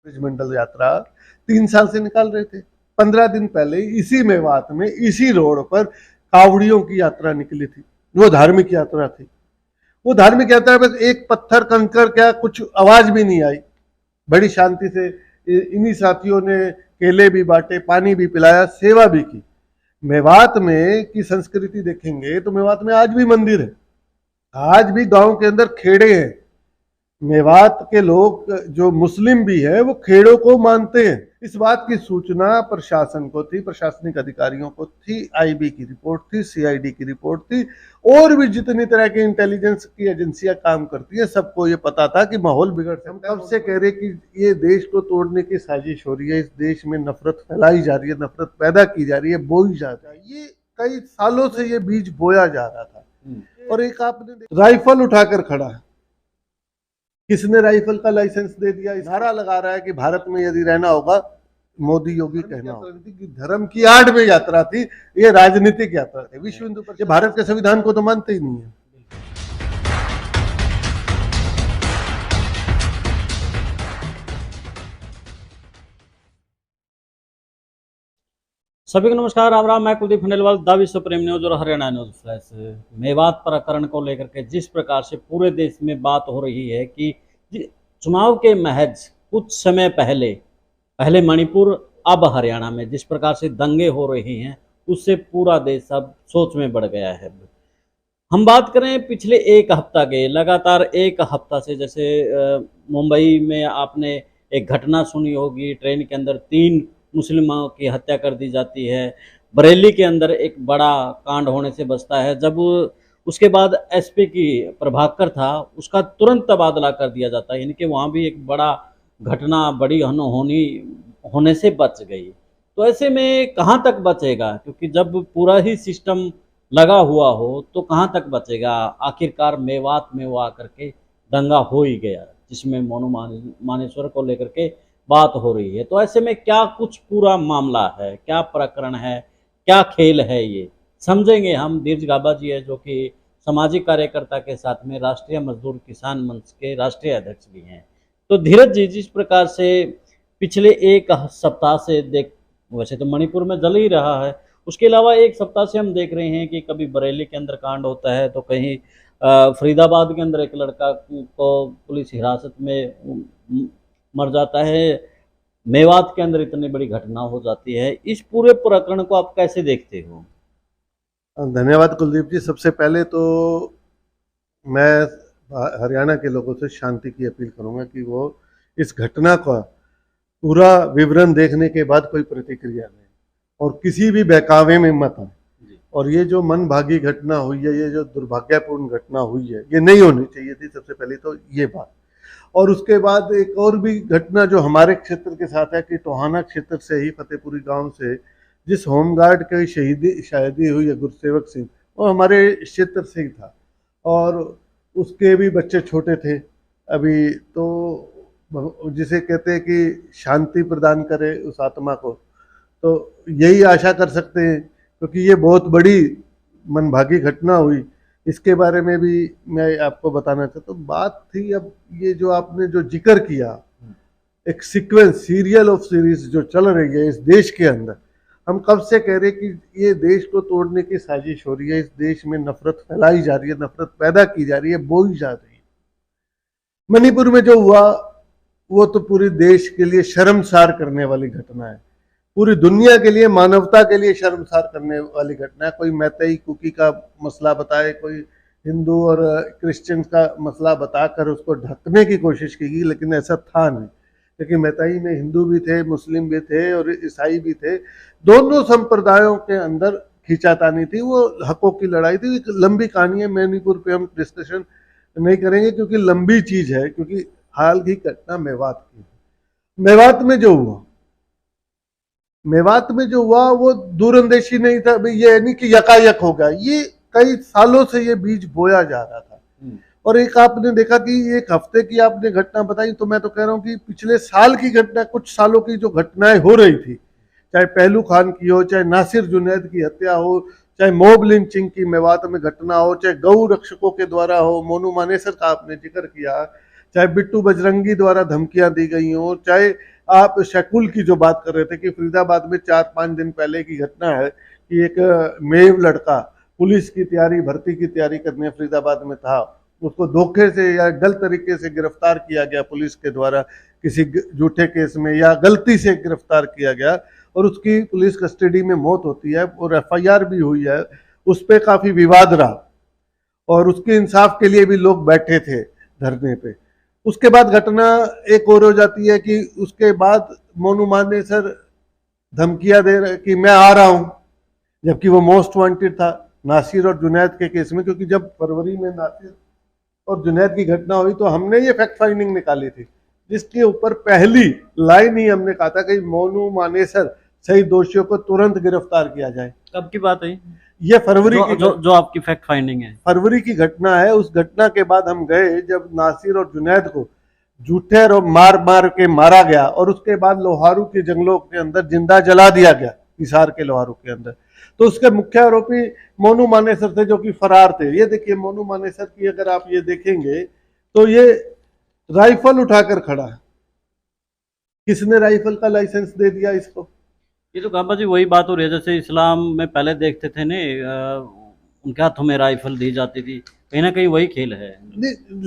मंडल यात्रा 3 साल से निकाल रहे थे। 15 दिन पहले इसी मेवात में इसी रोड पर कावड़ियों की यात्रा निकली थी। वो धार्मिक यात्रा थी। वो धार्मिक यात्रा में एक पत्थर कंकर क्या कुछ आवाज भी नहीं आई। बड़ी शांति से इन्हीं साथियों ने केले भी बांटे, पानी भी पिलाया, सेवा भी की। मेवात में की संस्कृति देखेंगे तो मेवात में आज भी मंदिर है, आज भी गांव के अंदर खेड़े हैं। मेवात के लोग जो मुस्लिम भी है वो खेड़ों को मानते हैं। इस बात की सूचना प्रशासन को थी, प्रशासनिक अधिकारियों को थी, आईबी की रिपोर्ट थी, सीआईडी की रिपोर्ट थी, और भी जितनी तरह की इंटेलिजेंस की एजेंसियां काम करती है सबको ये पता था कि माहौल बिगड़ सकता है। हम कब से कह रहे कि ये देश को तोड़ने की साजिश हो रही है, इस देश में नफरत फैलाई जा रही है, नफरत पैदा की जा रही है, बोई जा रही है। ये कई सालों से ये बीज बोया जा रहा था। और एक आपने राइफल उठाकर खड़ा है, किसने राइफल का लाइसेंस दे दिया? नारा लगा रहा है कि भारत में यदि रहना होगा मोदी योगी कहना होगा। कि धर्म की आड़ में यात्रा थी, ये राजनीतिक यात्रा थी। विश्व हिंदू परिषद भारत के संविधान को तो मानते ही नहीं है। सभी को नमस्कार, राम राम। मैं कुलदीप खंडेलवाल, द विश्व प्रेम न्यूज और हरियाणा न्यूज फ्लैश। मेवात प्रकरण को लेकर के जिस प्रकार से पूरे देश में बात हो रही है कि चुनाव के महज कुछ समय पहले मणिपुर, अब हरियाणा में जिस प्रकार से दंगे हो रहे हैं, उससे पूरा देश अब सोच में बढ़ गया है। हम बात करें पिछले एक हफ्ता के, लगातार एक हफ्ता से, जैसे मुंबई में आपने एक घटना सुनी होगी, ट्रेन के अंदर 3 मुस्लिमों की हत्या कर दी जाती है। बरेली के अंदर एक बड़ा कांड होने से बचता है, जब उसके बाद एसपी की प्रभाकर था, उसका तुरंत तबादला कर दिया जाता है। यानी कि वहाँ भी एक बड़ा घटना, बड़ी अनहोनी होने से बच गई। तो ऐसे में कहाँ तक बचेगा? क्योंकि जब पूरा ही सिस्टम लगा हुआ हो तो कहाँ तक बचेगा? आखिरकार मेवात में वो आकर के दंगा हो ही गया, जिसमें मोनू मानेश्वर को लेकर के बात हो रही है। तो ऐसे में क्या कुछ पूरा मामला है, क्या प्रकरण है, क्या खेल है, ये समझेंगे हम। धीरज गाबा जी है, जो कि सामाजिक कार्यकर्ता के साथ में राष्ट्रीय मजदूर किसान मंच के राष्ट्रीय अध्यक्ष भी हैं। तो धीरज जी, जिस प्रकार से पिछले एक सप्ताह से वैसे तो मणिपुर में जल ही रहा है, उसके अलावा एक सप्ताह से हम देख रहे हैं कि कभी बरेली के अंदर कांड होता है, तो कहीं फरीदाबाद के अंदर एक लड़का को पुलिस हिरासत में मर जाता है, मेवात के अंदर इतनी बड़ी घटना हो जाती है। इस पूरे प्रकरण को आप कैसे देखते हो? धन्यवाद कुलदीप जी। सबसे पहले तो मैं हरियाणा के लोगों से शांति की अपील करूंगा कि वो इस घटना का पूरा विवरण देखने के बाद कोई प्रतिक्रिया लें और किसी भी बहकावे में मत आए। और ये जो मन भागी घटना हुई है, ये जो दुर्भाग्यपूर्ण घटना हुई है, ये नहीं होनी चाहिए थी। सबसे पहले तो ये बात। और उसके बाद एक और भी घटना जो हमारे क्षेत्र के साथ है कि टोहाना क्षेत्र से ही, फतेहपुरी गांव से, जिस होमगार्ड की शहीदी हुई है गुरसेवक सिंह, वो हमारे क्षेत्र से ही था और उसके भी बच्चे छोटे थे अभी। तो जिसे कहते हैं कि शांति प्रदान करे उस आत्मा को, तो यही आशा कर सकते हैं, क्योंकि ये बहुत बड़ी मनभागी घटना हुई। इसके बारे में भी मैं आपको बताना चाहता हूँ। बात थी अब ये जो आपने जो जिक्र किया, एक सीक्वेंस, सीरियल ऑफ सीरीज जो चल रही है इस देश के अंदर। हम कब से कह रहे कि ये देश को तोड़ने की साजिश हो रही है, इस देश में नफरत फैलाई जा रही है, नफरत पैदा की जा रही है, बोई जा रही है। मणिपुर में जो हुआ वो तो पूरे देश के लिए शर्मसार करने वाली घटना है, पूरी दुनिया के लिए, मानवता के लिए शर्मसार करने वाली घटना है। कोई मैतेई कुकी का मसला बताए, कोई हिंदू और क्रिश्चियन का मसला बताकर उसको ढकने की कोशिश की गई, लेकिन ऐसा था नहीं। क्योंकि मैतेई में हिंदू भी थे, मुस्लिम भी थे और ईसाई भी थे। दोनों संप्रदायों के अंदर खींचातानी थी, वो हकों की लड़ाई थी। एक लंबी कहानी है, मणिपुर पे हम डिस्कशन नहीं करेंगे क्योंकि लंबी चीज है, क्योंकि हाल की घटना मेवात की। मेवात में जो हुआ वो दूरंदेशी नहीं था भाई, ये नहीं कि यकायक हो गया। ये कई सालों से ये बीज बोया जा रहा था। और एक आपने देखा कि एक हफ्ते की आपने घटना बताई, तो मैं तो कह रहा हूँ कि पिछले साल की घटना, कुछ सालों की जो घटनाएं हो रही थी, चाहे पहलू खान की हो, चाहे नासिर जुनैद की हत्या हो, चाहे मॉब लिंचिंग की मेवात में घटना हो, चाहे गौ रक्षकों के द्वारा हो, मोनू मानेसर का आपने जिक्र किया, चाहे बिट्टू बजरंगी द्वारा धमकियां दी गई हो, चाहे आप शेकुल की जो बात कर रहे थे कि फरीदाबाद में 4-5 दिन पहले की घटना है कि एक मेव लड़का पुलिस की तैयारी, भर्ती की तैयारी करने फरीदाबाद में था, उसको धोखे से या गलत तरीके से गिरफ्तार किया गया पुलिस के द्वारा, किसी झूठे केस में या गलती से गिरफ्तार किया गया और उसकी पुलिस कस्टडी में मौत होती है और एफआईआर भी हुई है। उस पर काफी विवाद रहा और उसके इंसाफ के लिए भी लोग बैठे थे धरने पे। उसके बाद घटना एक और हो जाती है कि उसके बाद मोनू मानेसर धमकियां दे रहे कि मैं आ रहा हूं, जबकि वो मोस्ट वांटेड था नासिर और जुनैद के केस में, क्योंकि जब फरवरी में नासिर और जुनैद की घटना हुई तो हमने ये फैक्ट फाइंडिंग निकाली थी, जिसके ऊपर पहली लाइन ही हमने कहा था कि मोनू मानेसर सही दोषियों को तुरंत गिरफ्तार किया जाए। कब की बात है ये फरवरी जो, की जो आपकी फैक्ट फाइंडिंग है? फरवरी की घटना है। उस घटना के बाद हम गए जब नासिर और जुनैद को झूठे और मार मार के मारा गया और उसके बाद लोहारू के जंगलों के अंदर जिंदा जला दिया गया, हिसार के लोहारू के अंदर। तो उसके मुख्य आरोपी मोनू मानेसर थे जो कि फरार थे। ये देखिए मोनू मानेसर की अगर आप ये देखेंगे तो ये राइफल उठाकर खड़ा है। किसने राइफल का लाइसेंस दे दिया इसको? ये तो गाबा जी वही बात हो रही है जैसे इस्लाम में पहले देखते थे ने उनके हाथों में राइफल दी जाती थी, कहीं ना कहीं वही खेल है।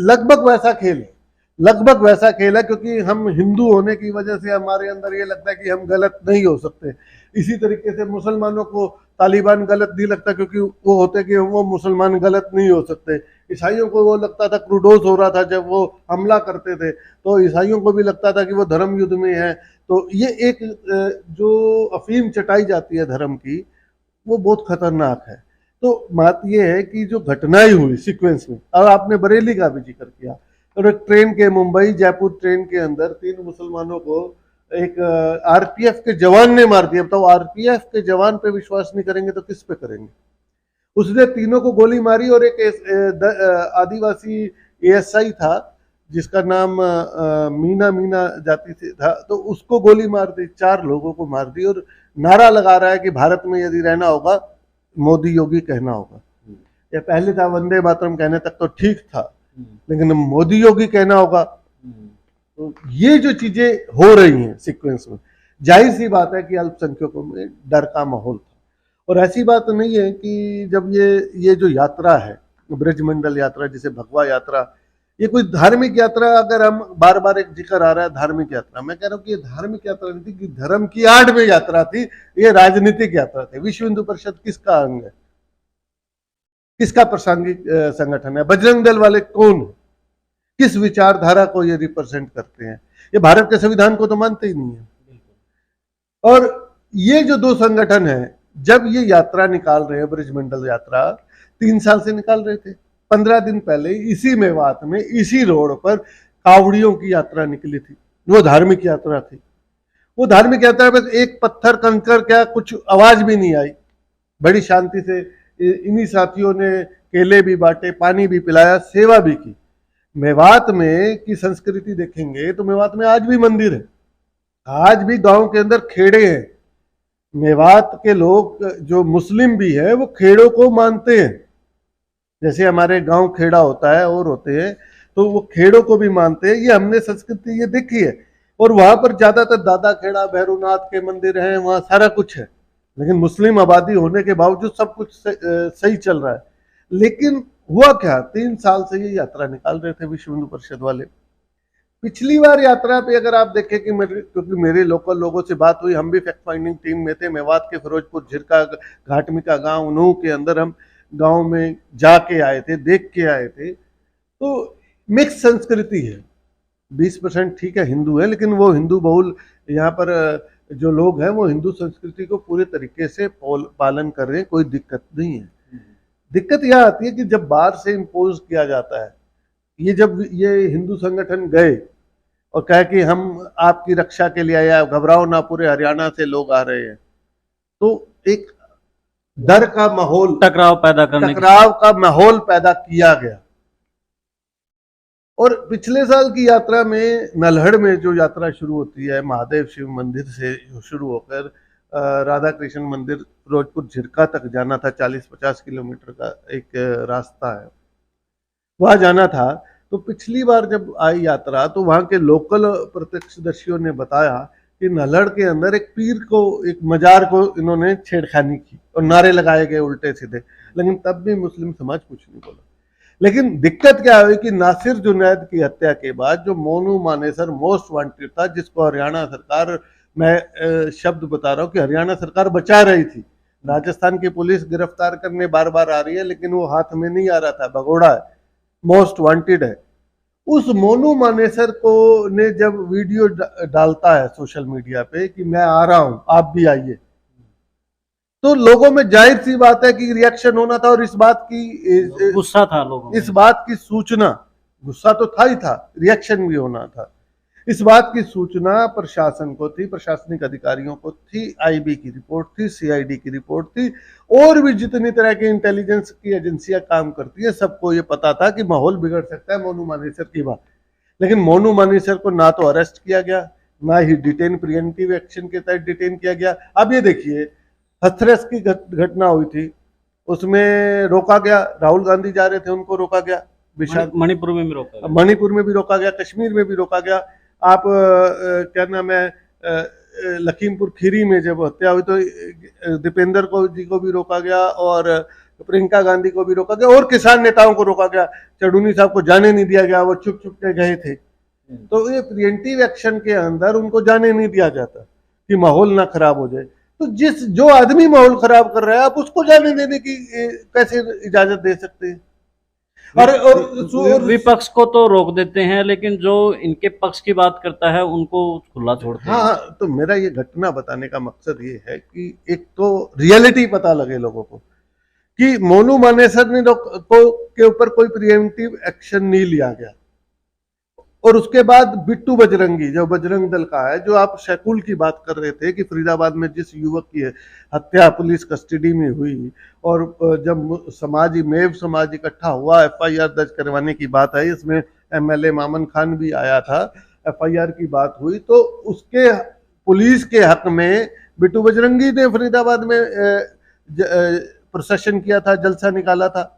लगभग वैसा खेल है, लगभग वैसा खेल है, क्योंकि हम हिंदू होने की वजह से हमारे अंदर ये लगता है कि हम गलत नहीं हो सकते। इसी तरीके से मुसलमानों को तालिबान गलत नहीं लगता क्योंकि वो होते कि वो मुसलमान गलत नहीं हो सकते। ईसाइयों को वो लगता था, क्रूडोस हो रहा था जब वो हमला करते थे तो ईसाइयों को भी लगता था कि वो धर्म युद्ध में है। तो ये एक जो अफीम चटाई जाती है धर्म की, वो बहुत खतरनाक है। तो बात ये है कि जो घटनाएं हुई सीक्वेंस में, और आपने बरेली का भी जिक्र किया, और एक ट्रेन के मुंबई जयपुर ट्रेन के अंदर 3 मुसलमानों को एक आरपीएफ के जवान ने मार दिया। बताओ, आरपीएफ के जवान पे विश्वास नहीं करेंगे तो किस पे करेंगे? उसने तीनों को गोली मारी और एक आदिवासी एएसआई था जिसका नाम मीना जाति से था, तो उसको गोली मार दी, 4 लोगों को मार दी और नारा लगा रहा है कि भारत में यदि रहना होगा मोदी योगी कहना होगा। या पहले था वंदे मातरम कहने तक तो ठीक था, लेकिन मोदी योगी कहना होगा। तो ये जो चीजें हो रही हैं सीक्वेंस में, जाहिर सी बात है कि अल्पसंख्यकों में डर का माहौल था। और ऐसी बात नहीं है कि जब ये जो यात्रा है ब्रजमंडल यात्रा, जिसे भगवा यात्रा, ये कोई धार्मिक यात्रा, अगर हम बार बार एक जिक्र आ रहा है धार्मिक यात्रा, मैं कह रहा हूँ कि ये धार्मिक यात्रा नहीं थी, कि धर्म की आड़ में यात्रा थी, ये राजनीतिक यात्रा थी। विश्व हिंदू परिषद किसका अंग है, किसका प्रासंगिक संगठन है? बजरंग दल वाले कौन है? किस विचारधारा को ये रिप्रेजेंट करते हैं? ये भारत के संविधान को तो मानते ही नहीं है। और ये जो 2 संगठन है, जब ये यात्रा निकाल रहे हैं ब्रजमंडल यात्रा, 3 साल से निकाल रहे थे। 15 दिन पहले इसी मेवात में इसी रोड पर कावड़ियों की यात्रा निकली थी, वो धार्मिक यात्रा थी। वो धार्मिक यात्रा में एक पत्थर कंकर क्या कुछ आवाज भी नहीं आई, बड़ी शांति से इन्हीं साथियों ने केले भी बांटे, पानी भी पिलाया, सेवा भी की। मेवात में की संस्कृति देखेंगे तो मेवात में आज भी मंदिर है, आज भी गांव के अंदर खेड़े हैं। मेवात के लोग जो मुस्लिम भी है वो खेड़ों को मानते हैं, जैसे हमारे गांव खेड़ा होता है और होते हैं, तो वो खेड़ों को भी मानते हैं। ये हमने संस्कृति ये देखी है। और वहां पर ज्यादातर दादा खेड़ा भैरवनाथ के मंदिर हैं, वहां सारा कुछ है, लेकिन मुस्लिम आबादी होने के बावजूद सब कुछ सही चल रहा है। लेकिन हुआ क्या, 3 साल से ये यात्रा निकाल रहे थे विश्व हिंदू परिषद वाले। पिछली बार यात्रा पे अगर आप देखें कि क्योंकि मेरे लोकल लोगों से बात हुई, हम भी फैक्ट फाइंडिंग टीम में थे, मेवात के फिरोजपुर झिरका घाटमिका गांव उन्हों के अंदर हम गांव में जाके आए थे, देख के आए थे। तो मिक्स संस्कृति है, 20% ठीक है हिंदू है, लेकिन वो हिंदू बहुल यहाँ पर जो लोग हैं वो हिंदू संस्कृति को पूरे तरीके से पालन कर रहे हैं, कोई दिक्कत नहीं है। दिक्कत यह आती है कि जब बाहर से इम्पोज किया जाता है, ये जब ये हिंदू संगठन गए और कहे कि हम आपकी रक्षा के लिए आया, घबराओ ना, पूरे हरियाणा से लोग आ रहे हैं, तो एक डर का माहौल, टकराव का माहौल पैदा किया गया। और पिछले साल की यात्रा में नल्हड़ में जो यात्रा शुरू होती है महादेव शिव मंदिर से शुरू होकर राधा कृष्ण मंदिर फिरोजपुर झिरका तक जाना था, 40-50 किलोमीटर का एक रास्ता है, वहां जाना था। तो पिछली बार जब आई यात्रा तो वहाँ के लोकल प्रत्यक्षदर्शियों ने बताया कि नल्हड़ के अंदर एक पीर को, एक मजार को इन्होंने छेड़खानी की और नारे लगाए गए उल्टे सीधे, लेकिन तब भी मुस्लिम समाज कुछ नहीं बोला। लेकिन दिक्कत क्या हुई कि नासिर जुनैद की हत्या के बाद जो मोनू मानेसर मोस्ट वांटेड था, जिसको हरियाणा सरकार, मैं शब्द बता रहा हूँ कि हरियाणा सरकार बचा रही थी, राजस्थान की पुलिस गिरफ्तार करने बार बार आ रही है लेकिन वो हाथ में नहीं आ रहा था, भगोड़ा है, मोस्ट वांटेड है। उस मोनू मानेसर को ने जब वीडियो डालता है सोशल मीडिया पे कि मैं आ रहा हूं आप भी आइए, तो लोगों में जाहिर सी बात है कि रिएक्शन होना था। और इस बात की गुस्सा था लोगों में। इस बात की सूचना, गुस्सा तो था ही था, रिएक्शन भी होना था। इस बात की सूचना प्रशासन को थी, प्रशासनिक अधिकारियों को थी, आईबी की रिपोर्ट थी, सीआईडी की रिपोर्ट थी, और भी जितनी तरह की इंटेलिजेंस की एजेंसियां काम करती है सबको ये पता था कि माहौल बिगड़ सकता है मोनू मानेसर की बात। लेकिन मोनू मानेसर को ना तो अरेस्ट किया गया, ना ही डिटेन, प्रिवेंटिव एक्शन के तहत डिटेन किया गया। अब ये देखिए, हथरस की घटना हुई थी, उसमें रोका गया, राहुल गांधी जा रहे थे उनको रोका गया, मणिपुर में भी रोका गया, मणिपुर में भी रोका गया, कश्मीर में भी रोका गया। आप क्या नाम है, लखीमपुर खीरी में जब हत्या हुई तो दीपेंद्र को जी को भी रोका गया और प्रियंका गांधी को भी रोका गया और किसान नेताओं को रोका गया। चढ़ूनी साहब को जाने नहीं दिया गया, वो चुप चुप के गए थे। तो ये प्रिवेंटिव एक्शन के अंदर उनको जाने नहीं दिया जाता कि माहौल ना खराब हो जाए। तो जो आदमी माहौल खराब कर रहा है आप उसको जाने देने की कैसे इजाजत दे सकते हैं? और विपक्ष को तो रोक देते हैं, लेकिन जो इनके पक्ष की बात करता है उनको खुला छोड़ते हैं। हाँ, तो मेरा ये घटना बताने का मकसद ये है कि एक तो रियलिटी पता लगे लोगों को कि मोनू मानेसर ने के ऊपर कोई प्रिवेंटिव एक्शन नहीं लिया गया। और उसके बाद बिट्टू बजरंगी, जो बजरंग दल का है, जो आप शैकुल की बात कर रहे थे कि फरीदाबाद में जिस युवक की हत्या पुलिस कस्टडी में हुई और जब मेव समाज इकट्ठा हुआ, एफआईआर दर्ज करवाने की बात आई, इसमें एमएलए मामन खान भी आया था, एफआईआर की बात हुई, तो उसके पुलिस के हक में बिट्टू बजरंगी ने फरीदाबाद में प्रोसेशन किया था, जलसा निकाला था।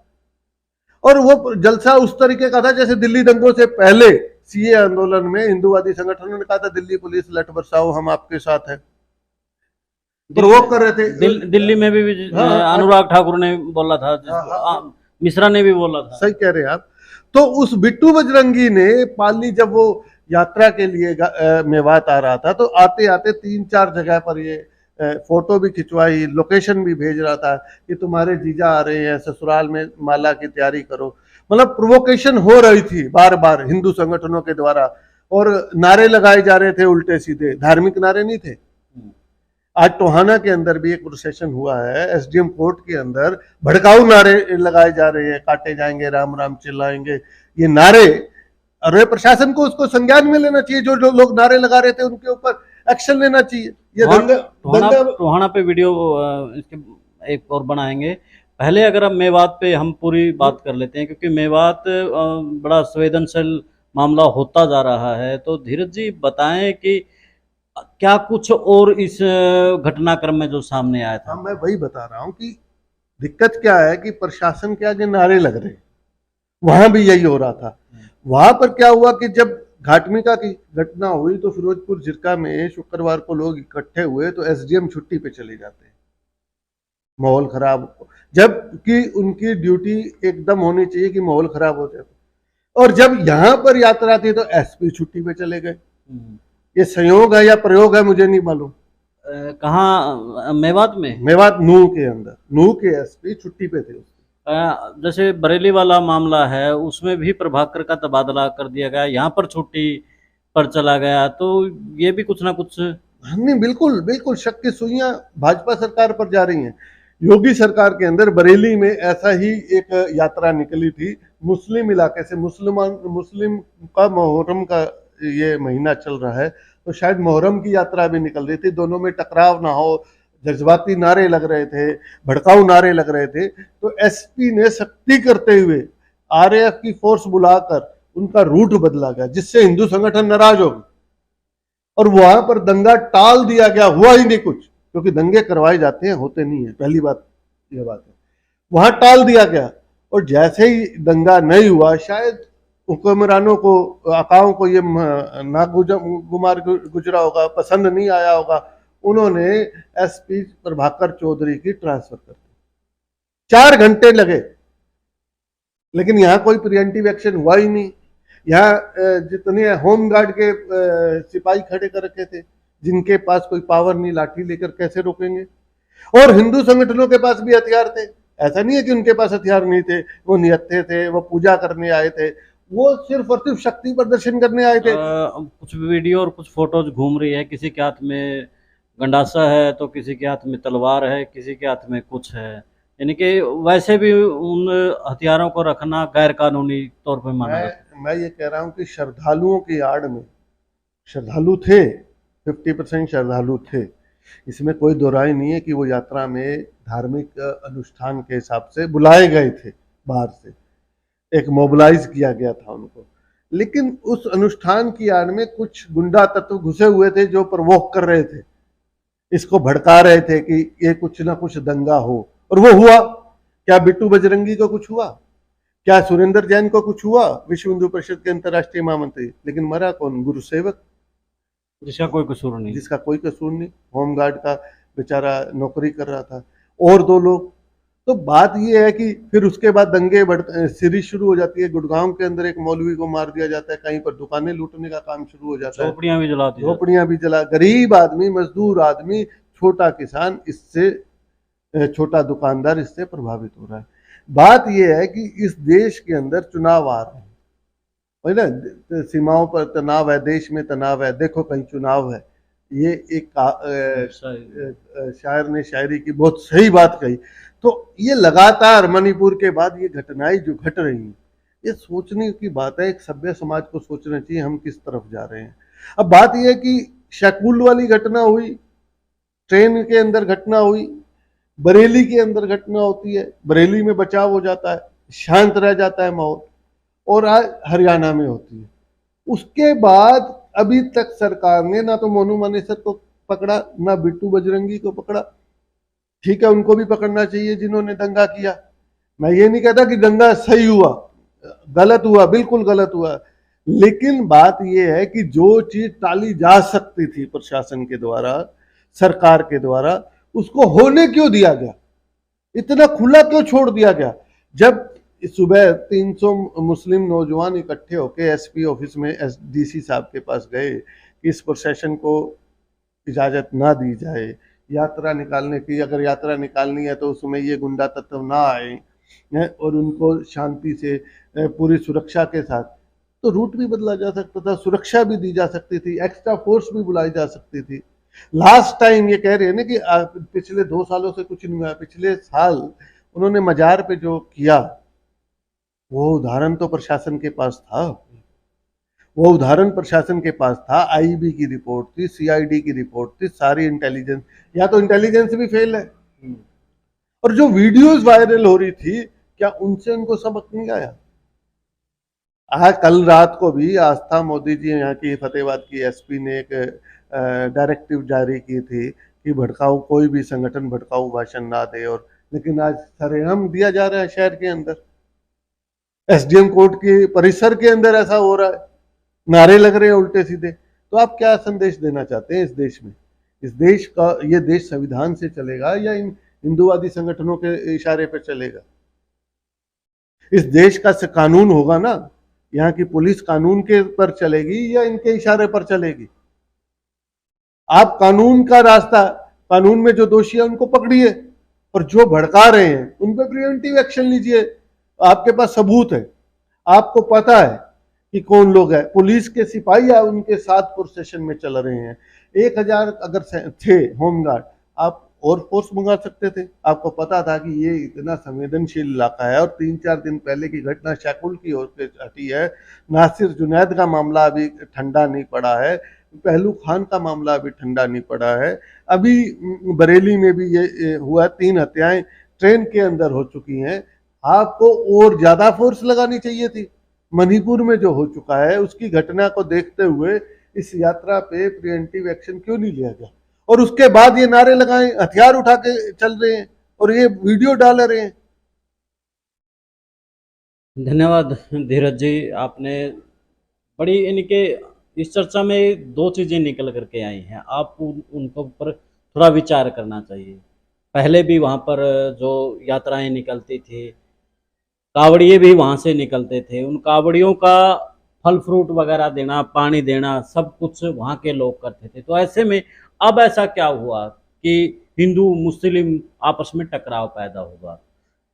और वो जलसा उस तरीके का था जैसे दिल्ली दंगों से पहले सीए आंदोलन में हिंदूवादी संगठनों ने कहा था दिल्ली पुलिस लठ बरसाओ हम आपके साथ हैं, प्रोवोक कर रहे थे। दिल्ली में भी अनुराग ठाकुर ने बोला था, मिश्रा ने भी बोला था। सही कह रहे हैं आप। तो उस बिट्टू बजरंगी ने पाली, जब वो यात्रा के लिए मेवात आ रहा था, तो आते आते 3-4 जगह पर ये फोटो भी खिंचवाई, लोकेशन भी भेज रहा था कि तुम्हारे जीजा आ रहे हैं, ससुराल में माला की तैयारी करो। मतलब प्रोवोकेशन हो रही थी बार बार हिंदू संगठनों के द्वारा, और नारे लगाए जा रहे थे उल्टे सीधे, धार्मिक नारे नहीं थे। आज टोहाना के अंदर भी एक प्रोसेशन हुआ है, एसडीएम कोर्ट के अंदर भड़काऊ नारे लगाए जा रहे हैं, काटे जाएंगे, राम राम चिल्लाएंगे, ये नारे। अरे प्रशासन को उसको संज्ञान में लेना चाहिए, जो लोग नारे लगा रहे थे उनके ऊपर एक्शन लेना चाहिए। ये टोहाना पे वीडियो इसके एक और बनाएंगे। पहले अगर हम मेवात पे हम पूरी बात कर लेते हैं, क्योंकि मेवात बड़ा संवेदनशील मामला होता जा रहा है। तो धीरज जी बताएं कि क्या कुछ और इस घटनाक्रम में जो सामने आया था। मैं वही बता रहा हूं कि दिक्कत क्या है कि प्रशासन के आगे नारे लग रहे, वहां भी यही हो रहा था। वहां पर क्या हुआ कि जब घाटमिका की घटना हुई तो फिरोजपुर जिरका में शुक्रवार को लोग इकट्ठे हुए, तो एसडीएम छुट्टी पे चले जाते हैं, माहौल खराब, जबकि उनकी ड्यूटी एकदम होनी चाहिए कि माहौल खराब हो जाए। और जब यहां पर यात्रा थी तो एसपी छुट्टी पे चले गए। ये संयोग है या प्रयोग है मुझे नहीं मालूम। कहाँ? मेवात में? मेवात नूह के अंदर, नूह के एसपी छुट्टी पे थे। जैसे बरेली वाला मामला है, उसमें भी प्रभाकर का तबादला कर दिया गया, यहाँ पर छुट्टी पर चला गया, तो ये भी कुछ ना कुछ। नहीं, बिल्कुल बिल्कुल शक की सुइयां भाजपा सरकार पर जा रही हैं। योगी सरकार के अंदर बरेली में ऐसा ही एक यात्रा निकली थी, मुस्लिम इलाके से, मुस्लिम का मुहर्रम का ये महीना चल रहा है, तो शायद मुहर्रम की यात्रा भी निकल रही थी, दोनों में टकराव ना हो, जज्बाती नारे लग रहे थे, भड़काऊ नारे लग रहे थे। तो एसपी ने सख्ती करते हुए आरएएफ की फोर्स बुलाकर उनका रूट बदला गया, जिससे हिंदू संगठन नाराज हो गए और वहां पर दंगा टाल दिया गया, हुआ ही नहीं कुछ, क्योंकि दंगे करवाए जाते हैं, होते नहीं है, पहली बात यह बात है। वहां टाल दिया गया और जैसे ही दंगा नहीं हुआ, शायद हुक्मरानों को, आकाओं को ये गुमार गुजरा होगा, पसंद नहीं आया होगा, उन्होंने एसपी प्रभाकर चौधरी की ट्रांसफर कर दी। 4 घंटे लगे, लेकिन यहाँ कोई प्रिवेंटिव एक्शन हुआ ही नहीं। यहाँ जितने होमगार्ड के सिपाही खड़े कर रखे थे, जिनके पास कोई पावर नहीं, लाठी लेकर कैसे रोकेंगे। और हिंदू संगठनों के पास भी हथियार थे, ऐसा नहीं है कि उनके पास हथियार नहीं थे, वो निहत्थे थे, वो पूजा करने आए थे, वो सिर्फ और सिर्फ शक्ति प्रदर्शन करने आए थे। कुछ वीडियो और कुछ फोटोज घूम रही है, किसी के हाथ में गंडासा है तो किसी के हाथ में तलवार है, किसी के हाथ में कुछ है, यानी कि वैसे भी उन हथियारों को रखना गैर कानूनी तौर पर माना जाता है। मैं ये कह रहा हूँ कि श्रद्धालुओं की आड़ में, श्रद्धालु थे, 50% श्रद्धालु थे, इसमें कोई दो राय नहीं है कि वो यात्रा में धार्मिक अनुष्ठान के हिसाब से बुलाए गए थे, बाहर से एक मोबिलाइज किया गया था उनको, लेकिन उस अनुष्ठान की आड़ में कुछ गुंडा तत्व घुसे हुए थे जो प्रवोक कर रहे थे, इसको भड़का रहे थे कि ये कुछ ना कुछ दंगा हो, और वो हुआ। क्या बिट्टू बजरंगी को कुछ हुआ? क्या सुरेंद्र जैन को कुछ हुआ? विश्व हिंदू परिषद के अंतर्राष्ट्रीय महामंत्री, लेकिन मरा कौन? गुरु सेवक, जिसका कोई कसूर नहीं। जिसका कोई कसूर नहीं, होमगार्ड का बेचारा नौकरी कर रहा था, और 2 लोग। तो बात यह है कि फिर उसके बाद दंगे सीरीज शुरू हो जाती है। गुड़गांव के अंदर एक मौलवी को मार दिया जाता है, कहीं पर दुकानें लूटने का काम शुरू हो जाता है, झोपड़ियां भी जला दी, झोपड़ियां भी जला, गरीब आदमी, मजदूर आदमी, छोटा किसान, इससे छोटा दुकानदार इससे प्रभावित हो रहा है। बात यह है कि इस देश के अंदर चुनाव आ रहे हैं, वही ना, सीमाओं पर तनाव है, देश में तनाव है, देखो कहीं चुनाव है। ये एक शायर ने शायरी की बहुत सही बात कही। तो ये लगातार मणिपुर के बाद ये घटनाएं जो घट रही हैं, ये सोचने की बात है, एक सभ्य समाज को सोचना चाहिए हम किस तरफ जा रहे हैं। अब बात यह है कि शैकुल वाली घटना हुई, ट्रेन के अंदर घटना हुई, बरेली के अंदर घटना होती है, बरेली में बचाव हो जाता है, शांत रह जाता है माहौल, और आज हरियाणा में होती है। उसके बाद अभी तक सरकार ने ना तो मोनू मानेसर को पकड़ा, ना बिट्टू बजरंगी को पकड़ा। ठीक है, उनको भी पकड़ना चाहिए जिन्होंने दंगा किया, मैं ये नहीं कहता कि दंगा सही हुआ, गलत हुआ, बिल्कुल गलत हुआ, लेकिन बात यह है कि जो चीज टाली जा सकती थी प्रशासन के द्वारा, सरकार के द्वारा, उसको होने क्यों दिया गया? इतना खुला क्यों छोड़ दिया गया? जब सुबह 300 मुस्लिम नौजवान इकट्ठे होकर एसपी ऑफिस में डीसी साहब के पास गए कि इस प्रोसेशन को इजाजत ना दी जाए, यात्रा निकालने की, अगर यात्रा निकालनी है तो उसमें ये गुंडा तत्व ना आए और उनको शांति से पूरी सुरक्षा के साथ, तो रूट भी बदला जा सकता था, सुरक्षा भी दी जा सकती थी, एक्स्ट्रा फोर्स भी बुलाई जा सकती थी। लास्ट टाइम ये कह रहे हैं ना कि पिछले 2 सालों से कुछ नहीं हुआ, पिछले साल उन्होंने मजार पे जो किया, वो उदाहरण तो प्रशासन के पास था, वो उदाहरण प्रशासन के पास था। आईबी की रिपोर्ट थी, सीआईडी की रिपोर्ट थी, सारी इंटेलिजेंस, या तो इंटेलिजेंस भी फेल है। और जो वीडियोस वायरल हो रही थी, क्या उनसे उनको सबक नहीं आया? कल रात को भी आस्था मोदी जी, यहाँ की फतेहाबाद की एसपी ने एक डायरेक्टिव जारी की थी कि भड़काऊ, कोई भी संगठन भड़काऊ भाषण ना दे, और लेकिन आज सरेआम दिया जा रहा है शहर के अंदर, एसडीएम कोर्ट के परिसर के अंदर ऐसा हो रहा है, नारे लग रहे हैं उल्टे सीधे। तो आप क्या संदेश देना चाहते हैं इस देश में? इस देश का, ये देश संविधान से चलेगा या इन हिंदूवादी संगठनों के इशारे पर चलेगा? इस देश का कानून होगा ना, यहाँ की पुलिस कानून के पर चलेगी या इनके इशारे पर चलेगी? आप कानून का रास्ता, कानून में जो दोषी है उनको पकड़िए, और जो भड़का रहे हैं उन पर प्रिवेंटिव एक्शन लीजिए। आपके पास सबूत है, आपको पता है कि कौन लोग हैं, पुलिस के सिपाही है, उनके साथ प्रोसेशन में चल रहे हैं। 1000 अगर थे होमगार्ड, आप और फोर्स मंगा सकते थे। आपको पता था कि ये इतना संवेदनशील इलाका है, और 3-4 दिन पहले की घटना शैकुल की ओर से हटी है। नासिर जुनैद का मामला अभी ठंडा नहीं पड़ा है, पहलू खान का मामला अभी ठंडा नहीं पड़ा है, अभी बरेली में भी ये हुआ, 3 हत्याएं ट्रेन के अंदर हो चुकी हैं। आपको और ज्यादा फोर्स लगानी चाहिए थी। मणिपुर में जो हो चुका है उसकी घटना को देखते हुए इस यात्रा पे प्रिवेंटिव एक्शन क्यों नहीं लिया गया? और उसके बाद ये नारे लगाए, हथियार उठा के चल रहे हैं और ये वीडियो डाल रहे हैं। धन्यवाद धीरज जी, आपने बड़ी इनके इस चर्चा में दो चीज़ें निकल करके आई हैं, आप उनके ऊपर थोड़ा विचार करना चाहिए। पहले भी वहाँ पर जो यात्राएं निकलती थी, कावड़िए भी वहाँ से निकलते थे, उन कावड़ियों का फल फ्रूट वगैरह देना, पानी देना, सब कुछ वहाँ के लोग करते थे। तो ऐसे में अब ऐसा क्या हुआ कि हिंदू मुस्लिम आपस में टकराव पैदा होगा।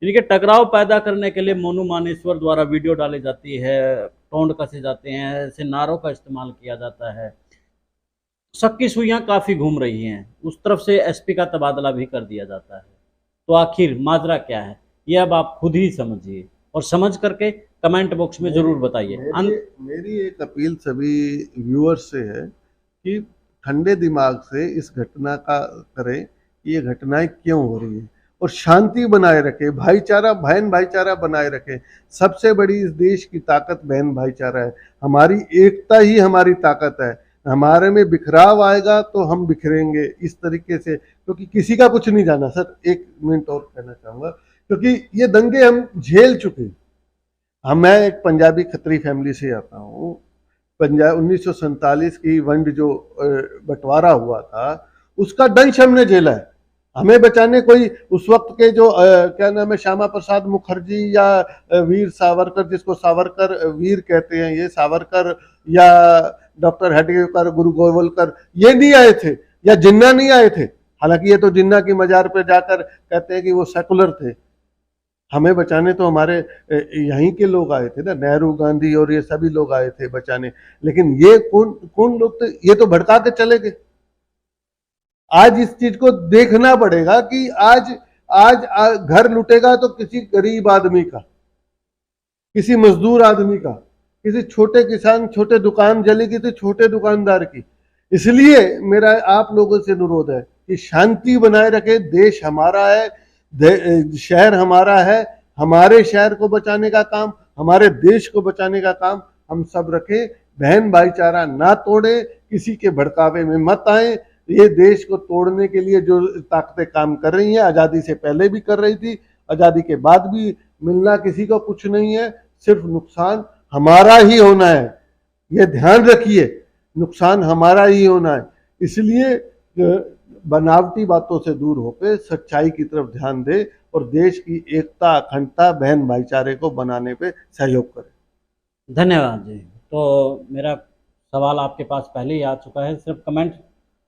इनके टकराव पैदा करने के लिए मोनू मानेश्वर द्वारा वीडियो डाली जाती है, टोंड कसे जाते हैं, ऐसे नारों का इस्तेमाल किया जाता है। शक की सुइयां काफ़ी घूम रही हैं, उस तरफ से एसपी का तबादला भी कर दिया जाता है। तो आखिर माजरा क्या है, ये अब आप खुद ही समझिए और समझ करके कमेंट बॉक्स में ज़रूर बताइए। मेरी एक अपील सभी व्यूअर्स से है कि ठंडे दिमाग से इस घटना का करें कि ये घटनाएं क्यों हो रही है और शांति बनाए रखे, भाईचारा, बहन भाईचारा बनाए रखे। सबसे बड़ी इस देश की ताकत बहन भाईचारा है, हमारी एकता ही हमारी ताकत है। हमारे में बिखराव आएगा तो हम बिखरेंगे इस तरीके से, क्योंकि किसी का कुछ नहीं जाना। सर एक मिनट और कहना चाहूँगा, क्योंकि ये दंगे हम झेल चुके हैं। मैं एक पंजाबी खत्री फैमिली से आता हूँ। पंजाब 1947 की वंड जो बंटवारा हुआ था, उसका दंश हमने झेला है। हमें बचाने कोई उस वक्त के जो क्या नाम है, श्यामा प्रसाद मुखर्जी या वीर सावरकर, जिसको सावरकर वीर कहते हैं, ये सावरकर या डॉक्टर हटगेकर, गुरु गोवलकर, ये नहीं आए थे, या जिन्ना नहीं आए थे। हालांकि ये तो जिन्ना की मजार पे जाकर कहते हैं कि वो सेकुलर थे। हमें बचाने तो हमारे यहीं के लोग आए थे ना, नेहरू, गांधी और ये सभी लोग आए थे बचाने। लेकिन ये कौन कौन लोग थे, ये तो भड़का के चले गए। आज इस चीज को देखना पड़ेगा कि आज घर लुटेगा तो किसी गरीब आदमी का, किसी मजदूर आदमी का, किसी छोटे किसान, छोटे दुकान जलेगी तो छोटे दुकानदार की। इसलिए मेरा आप लोगों से अनुरोध है कि शांति बनाए रखे। देश हमारा है, शहर हमारा है, हमारे शहर को बचाने का काम, हमारे देश को बचाने का काम हम सब रखें। बहन भाईचारा ना तोड़े, किसी के भड़कावे में मत आए। ये देश को तोड़ने के लिए जो ताकतें काम कर रही हैं, आज़ादी से पहले भी कर रही थी, आज़ादी के बाद भी, मिलना किसी को कुछ नहीं है, सिर्फ नुकसान हमारा ही होना है। ये ध्यान रखिए, नुकसान हमारा ही होना है। इसलिए बनावटी बातों से दूर होकर सच्चाई की तरफ ध्यान दे और देश की एकता, अखंडता, बहन भाईचारे को बनाने पे सहयोग करें। धन्यवाद जी। तो मेरा सवाल आपके पास पहले ही आ चुका है, सिर्फ कमेंट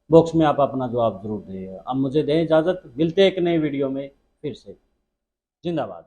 बॉक्स में आप अपना जवाब जरूर दें। अब मुझे दें इजाज़त, मिलते हैं एक नई वीडियो में फिर से। जिंदाबाद।